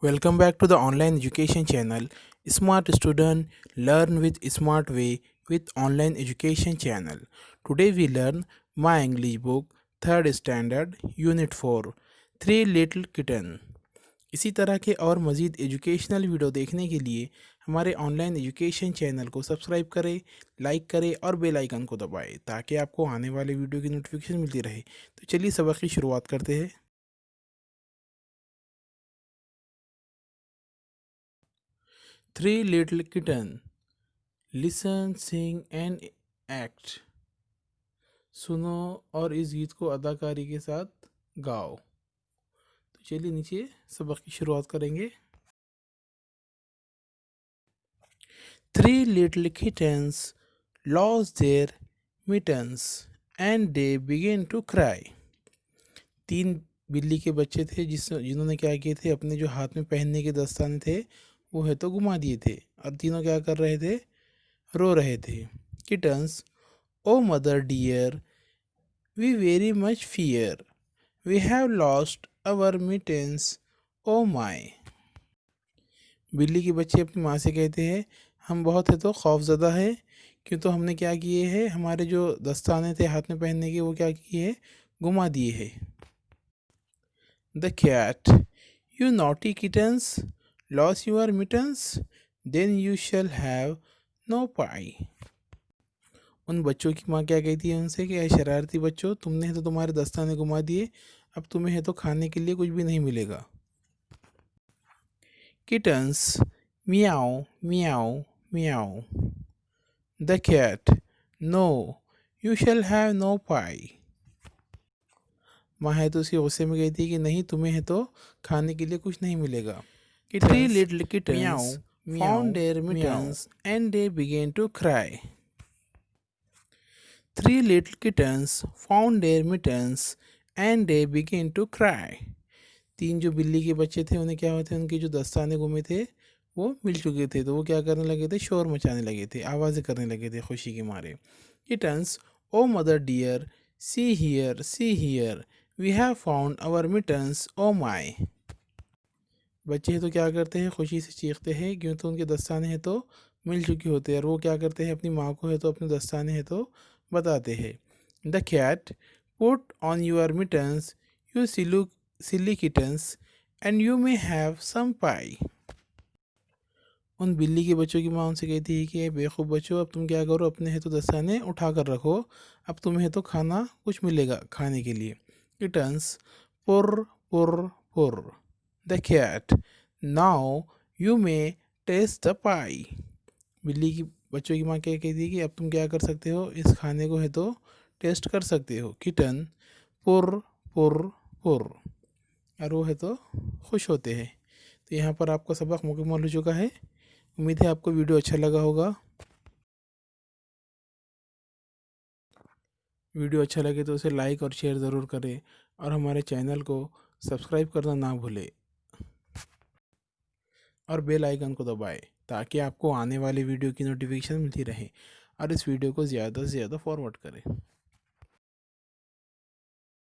Welcome back to the online education channel Smart Student Learn with Smart Way with Online Education channel. Today we learn My English book 3rd standard unit 4 Three Little Kitten. इसी तरह के और मज़ीद educational video देखने के लिए हमारे online education channel को सब्सक्राइब करें, लाइक करें और बेल आइकन को दबाएं ताकि आपको आने वाले वीडियो की नोटिफिकेशन मिलती रहे। तो चलिए सबक की शुरुआत करते हैं। Three little kitten. Listen, sing and act. सुनो और इस गीत को अदाकारी के साथ गाओ। तो चलिए नीचे सबक की शुरुआत करेंगे। Three little kittens lost their mittens and they began to cry. तीन बिल्ली के बच्चे थे जिन्होंने क्या किए थे, अपने जो हाथ में पहनने के दस्ताने थे वो है तो घुमा दिए थे और तीनों क्या कर रहे थे, रो रहे थे। Kittens, oh mother dear, we very much fear, we have lost our mittens, oh my. बिल्ली के बच्चे अपनी माँ से कहते हैं, हम बहुत है तो खौफज़दा है, क्यों तो हमने क्या किए हैं, हमारे जो दस्ताने थे हाथ में पहनने के वो क्या किए, घुमा दिए हैं। The cat, you naughty kittens, lose your mittens, then you shall have no pie. उन बच्चों की माँ क्या कहती है उनसे कि शरारती बच्चों, तुमने तो तुम्हारे दस्ताने घुमा दिए, अब तुम्हें है तो खाने के लिए कुछ भी नहीं मिलेगा। Kittens, meow meow meow. The cat, no, you shall have no pie. माँ है तो उसके गुस्से में कहती है कि नहीं, तुम्हें है तो खाने के लिए कुछ नहीं मिलेगा। Three little kittens found their mittens and they began to cry. Three little kittens found their mittens and they began to cry. तीन जो बिल्ली के बच्चे थे उन्हें क्या हुए थे, उनके जो दस्ताने गुमे थे वो मिल चुके थे, तो वो क्या करने लगे थे, शोर मचाने लगे थे, आवाज़ें करने लगे थे खुशी के मारे। Kittens, oh mother dear, see here, we have found our mittens, oh my. बच्चे हैं तो क्या करते हैं, खुशी से चीखते हैं, क्यों तो उनके दस्ताने हैं तो मिल चुके होते हैं, और वो क्या करते हैं, अपनी माँ को है तो अपने दस्ताने हैं तो बताते हैं। The cat, put on your mittens, you silly kittens, and you may have some pie. उन बिल्ली के बच्चों की माँ उनसे कहती है कि बेवकूफ़ बच्चों, अब तुम क्या करो, अपने है तो दस्ताने उठा कर रखो, अब तुम्हें तो खाना कुछ मिलेगा खाने के लिए। Kittens, purr purr purr. The cat, now you may taste the pie. बिल्ली की बच्चों की माँ क्या कहती है कि अब तुम क्या कर सकते हो, इस खाने को है तो टेस्ट कर सकते हो। किटन, पुर पुर पुर, और वो है तो खुश होते हैं। तो यहाँ पर आपका सबक मुकम्मल हो चुका है। उम्मीद है आपको वीडियो अच्छा लगा होगा। वीडियो अच्छा लगे तो उसे लाइक और शेयर ज़रूर करें और हमारे चैनल को सब्सक्राइब करना ना भूलें और बेल आइकन को दबाएं ताकि आपको आने वाले वीडियो की नोटिफिकेशन मिलती रहे, और इस वीडियो को ज़्यादा से ज़्यादा फॉरवर्ड करें।